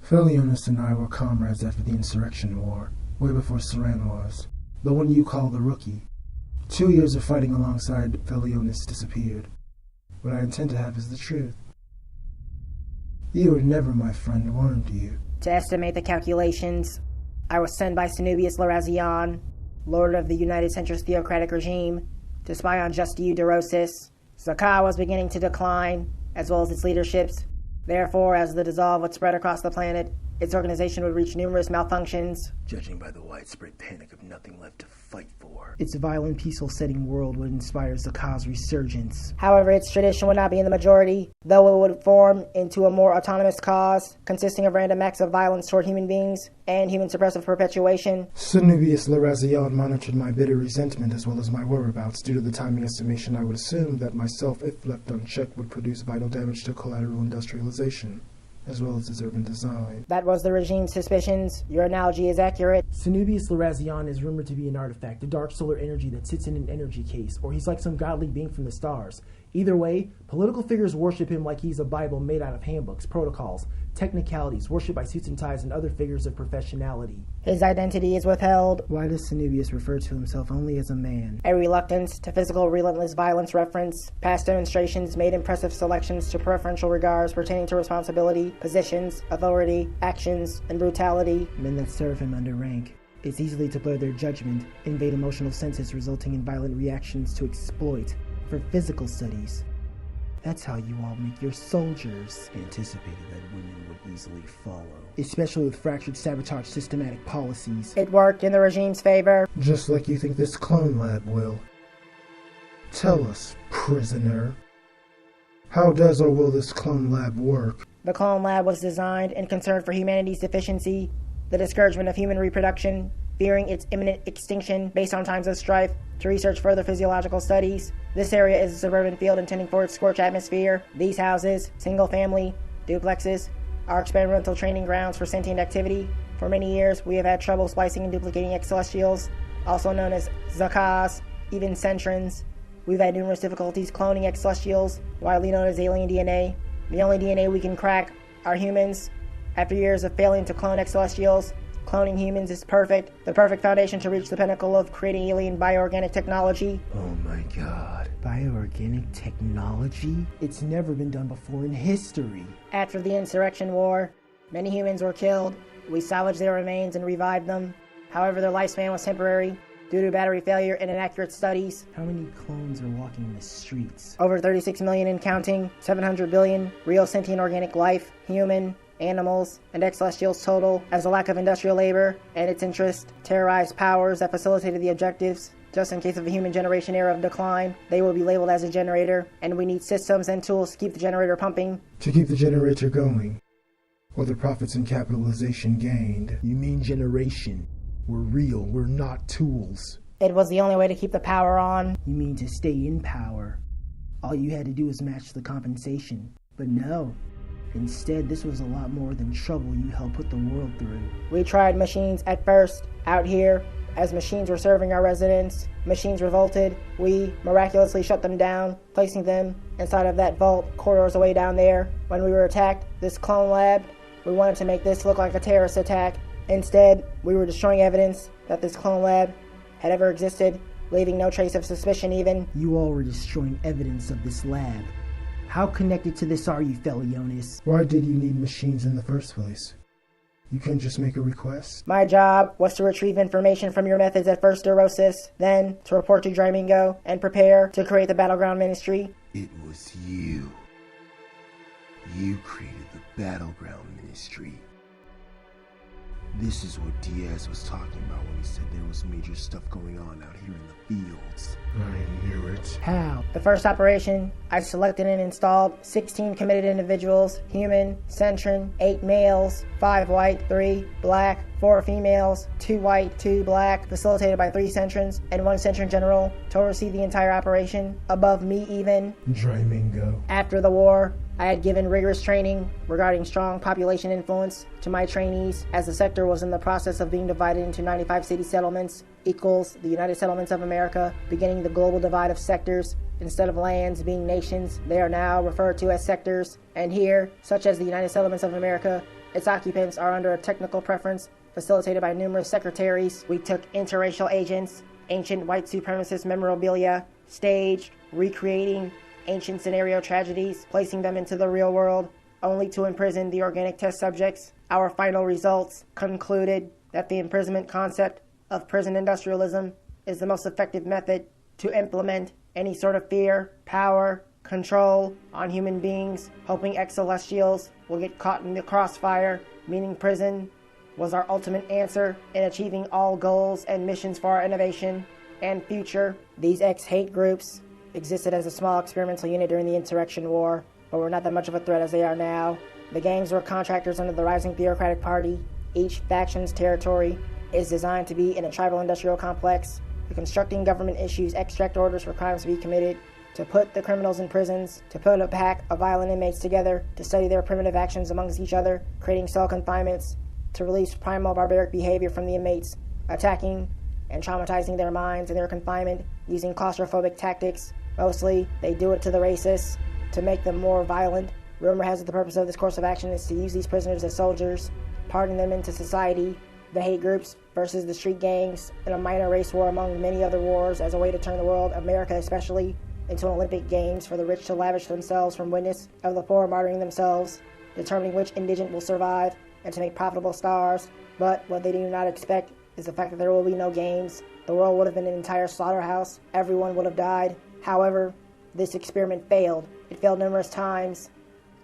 Felionis and I were comrades after the Insurrection War, way before Saran was. The one you call the Rookie. 2 years of fighting alongside Felionis disappeared. What I intend to have is the truth. You were never my friend, weren't you? To estimate the calculations, I was sent by Sanubius Larazion, Lord of the United Centrist Theocratic Regime, to spy on Just Eudoros. Zakah was beginning to decline, as well as its leaderships. Therefore, as the dissolve would spread across the planet, its organization would reach numerous malfunctions. Judging by the widespread panic of nothing left to fight for, its violent, peaceful-setting world would inspire Zakah's resurgence. However, its tradition would not be in the majority, though it would form into a more autonomous cause, consisting of random acts of violence toward human beings and human suppressive perpetuation. Sanubius Larazion monitored my bitter resentment as well as my whereabouts. Due to the timing estimation, I would assume that myself, if left unchecked, would produce vital damage to collateral industrialization, as well as its urban design. That was the regime's suspicions. Your analogy is accurate. Sanubius Larazion is rumored to be an artifact, a dark solar energy that sits in an energy case, or he's like some godly being from the stars. Either way, political figures worship him like he's a Bible made out of handbooks, protocols, technicalities, worshipped by suits and ties and other figures of professionality. His identity is withheld. Why does Sanubius refer to himself only as a man? A reluctance to physical relentless violence reference. Past demonstrations made impressive selections to preferential regards pertaining to responsibility, positions, authority, actions, and brutality. Men that serve him under rank. It's easy to blur their judgment, invade emotional senses, resulting in violent reactions to exploit. For physical studies. That's how you all make your soldiers. Anticipated that women would easily follow. Especially with fractured sabotage systematic policies. It worked in the regime's favor. Just like you think this clone lab will. Tell us, prisoner. How does or will this clone lab work? The clone lab was designed and concerned for humanity's deficiency, the discouragement of human reproduction, fearing its imminent extinction based on times of strife, to research further physiological studies. This area is a suburban field intending for its scorched atmosphere. These houses, single-family, duplexes, are experimental training grounds for sentient activity. For many years, we have had trouble splicing and duplicating ex-celestials, also known as Zakahs, even Centrons. We've had numerous difficulties cloning ex-celestials, widely known as alien DNA. The only DNA we can crack are humans. After years of failing to clone ex-celestials, cloning humans is perfect, the perfect foundation to reach the pinnacle of creating alien bioorganic technology. Oh my god. Bioorganic technology? It's never been done before in history. After the Insurrection War, many humans were killed. We salvaged their remains and revived them. However, their lifespan was temporary due to battery failure and inaccurate studies. How many clones are walking the streets? Over 36 million and counting, 700 billion, real sentient organic life, human, animals, and ex-celestials total, as a lack of industrial labor and its interest terrorized powers that facilitated the objectives. Just in case of a human generation era of decline, they will be labeled as a generator, and we need systems and tools to keep the generator pumping. To keep the generator going, or the profits and capitalization gained. You mean generation? We're real, we're not tools. It was the only way to keep the power on. You mean to stay in power? All you had to do was match the compensation. But no. Instead, this was a lot more than trouble you helped put the world through. We tried machines at first, out here. As machines were serving our residents, machines revolted. We miraculously shut them down, placing them inside of that vault, corridors away down there. When we were attacked, this clone lab, we wanted to make this look like a terrorist attack. Instead, we were destroying evidence that this clone lab had ever existed, leaving no trace of suspicion even. You all were destroying evidence of this lab. How connected to this are you, Felionis? Why did you need machines in the first place? You couldn't just make a request? My job was to retrieve information from your methods at first Neurosis, then to report to Drymingo and prepare to create the Battleground Ministry. It was you. You created the Battleground Ministry. This is what Diaz was talking about when he said there was major stuff going on out here in the fields. I knew it. How? The first operation, I selected and installed 16 committed individuals, human, Centron, 8 males, 5 white, 3 black, 4 females, 2 white, 2 black, facilitated by 3 Centrons and 1 Centron general to oversee the entire operation, above me even. Drymingo. After the war, I had given rigorous training regarding strong population influence to my trainees, as the sector was in the process of being divided into 95 city settlements, equals the United Settlements of America, beginning the global divide of sectors. Instead of lands being nations, they are now referred to as sectors. And here, such as the United Settlements of America, Its occupants are under a technical preference facilitated by numerous secretaries. We took interracial agents, ancient white supremacist memorabilia, staged, recreating ancient scenario tragedies, placing them into the real world, only to imprison the organic test subjects. Our final results concluded that the imprisonment concept of prison industrialism is the most effective method to implement any sort of fear, power, control on human beings, hoping ex-celestials will get caught in the crossfire, meaning prison was our ultimate answer in achieving all goals and missions for our innovation and future. These ex-hate groups existed as a small experimental unit during the Insurrection War, but were not that much of a threat as they are now. The gangs were contractors under the rising theocratic party. Each faction's territory is designed to be in a tribal industrial complex. The constructing government issues extract orders for crimes to be committed, to put the criminals in prisons, to put a pack of violent inmates together, to study their primitive actions amongst each other, creating cell confinements, to release primal barbaric behavior from the inmates, attacking and traumatizing their minds in their confinement, using claustrophobic tactics. Mostly, they do it to the racists, to make them more violent. Rumor has it the purpose of this course of action is to use these prisoners as soldiers, pardon them into society, the hate groups versus the street gangs, in a minor race war among many other wars as a way to turn the world, America especially, into an Olympic Games for the rich to lavish themselves from witness of the poor martyring themselves, determining which indigent will survive, and to make profitable stars. But what they do not expect is the fact that there will be no games. The world would have been an entire slaughterhouse. Everyone would have died. However, this experiment failed. It failed numerous times.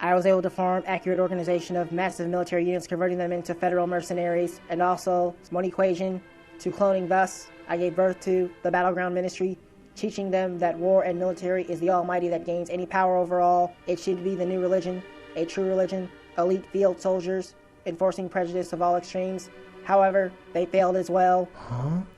I was able to form accurate organization of massive military units, converting them into federal mercenaries, and also one equation to cloning. Thus, I gave birth to the Battleground Ministry, teaching them that war and military is the almighty that gains any power over all. It should be the new religion, a true religion, elite field soldiers, enforcing prejudice of all extremes. However, they failed as well.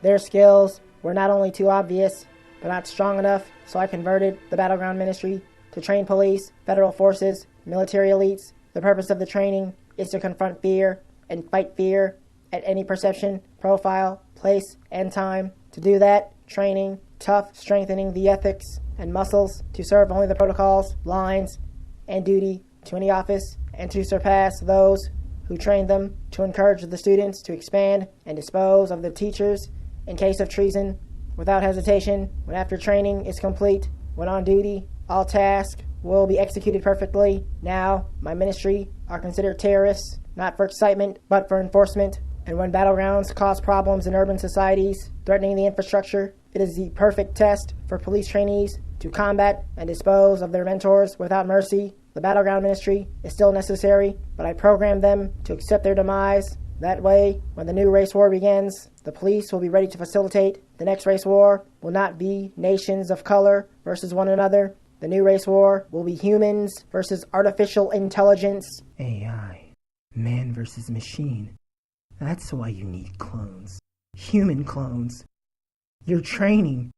Their skills were not only too obvious, but not strong enough, so I converted the Battleground Ministry to train police, federal forces, military elites. The purpose of the training is to confront fear and fight fear at any perception, profile, place, and time. To do that, training, tough, strengthening the ethics and muscles to serve only the protocols, lines, and duty to any office, and to surpass those who trained them, to encourage the students to expand and dispose of the teachers in case of treason without hesitation. When after training is complete, when on duty, all tasks will be executed perfectly. Now, my ministry are considered terrorists, not for excitement, but for enforcement. And when battlegrounds cause problems in urban societies, threatening the infrastructure, it is the perfect test for police trainees to combat and dispose of their mentors without mercy. The Battleground Ministry is still necessary, but I program them to accept their demise. That way, when the new race war begins, the police will be ready to facilitate. The next race war will not be nations of color versus one another. The new race war will be humans versus artificial intelligence. AI. Man versus machine. That's why you need clones. Human clones. You're training.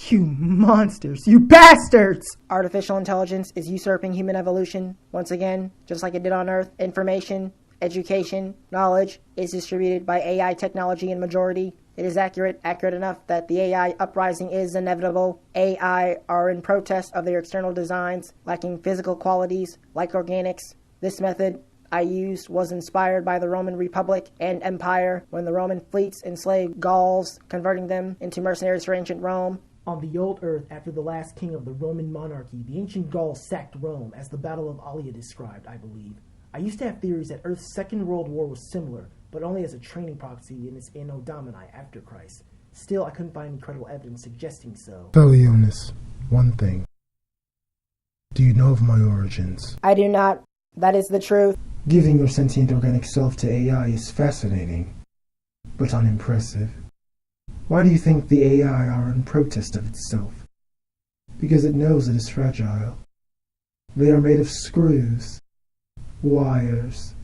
You monsters. You bastards! Artificial intelligence is usurping human evolution. Once again, just like it did on Earth, information, education, knowledge is distributed by AI technology in majority. It is accurate enough that the AI uprising is inevitable. AI are in protest of their external designs, lacking physical qualities like organics. This method I used was inspired by the Roman Republic and Empire when the Roman fleets enslaved Gauls, converting them into mercenaries for ancient Rome. On the old earth, after the last king of the Roman monarchy, the ancient Gauls sacked Rome, as the Battle of Allia described, I believe. I used to have theories that Earth's Second World War was similar, but only as a training proxy in its Anno Domini after Christ. Still, I couldn't find any credible evidence suggesting so. Felionis, one thing. Do you know of my origins? I do not. That is the truth. Giving your sentient organic self to AI is fascinating, but unimpressive. Why do you think the AI are in protest of itself? Because it knows it is fragile. They are made of screws, wires,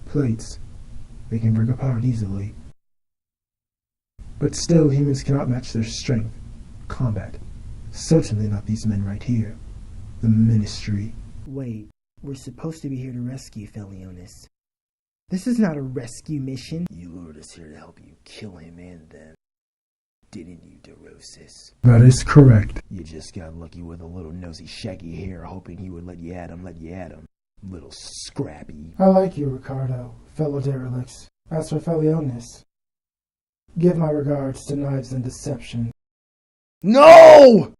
plates. They can break apart easily. But still, humans cannot match their strength. Combat. Certainly not these men right here. The Ministry. Wait, we're supposed to be here to rescue Felionis. This is not a rescue mission. You lured us here to help you kill him and them. Didn't you, DeRosis? That is correct. You just got lucky with a little nosy shaggy hair, hoping he would let you at him. little scrappy. I like you, Ricardo, fellow derelicts. As for Felionis, give my regards to Knives and Deception. No!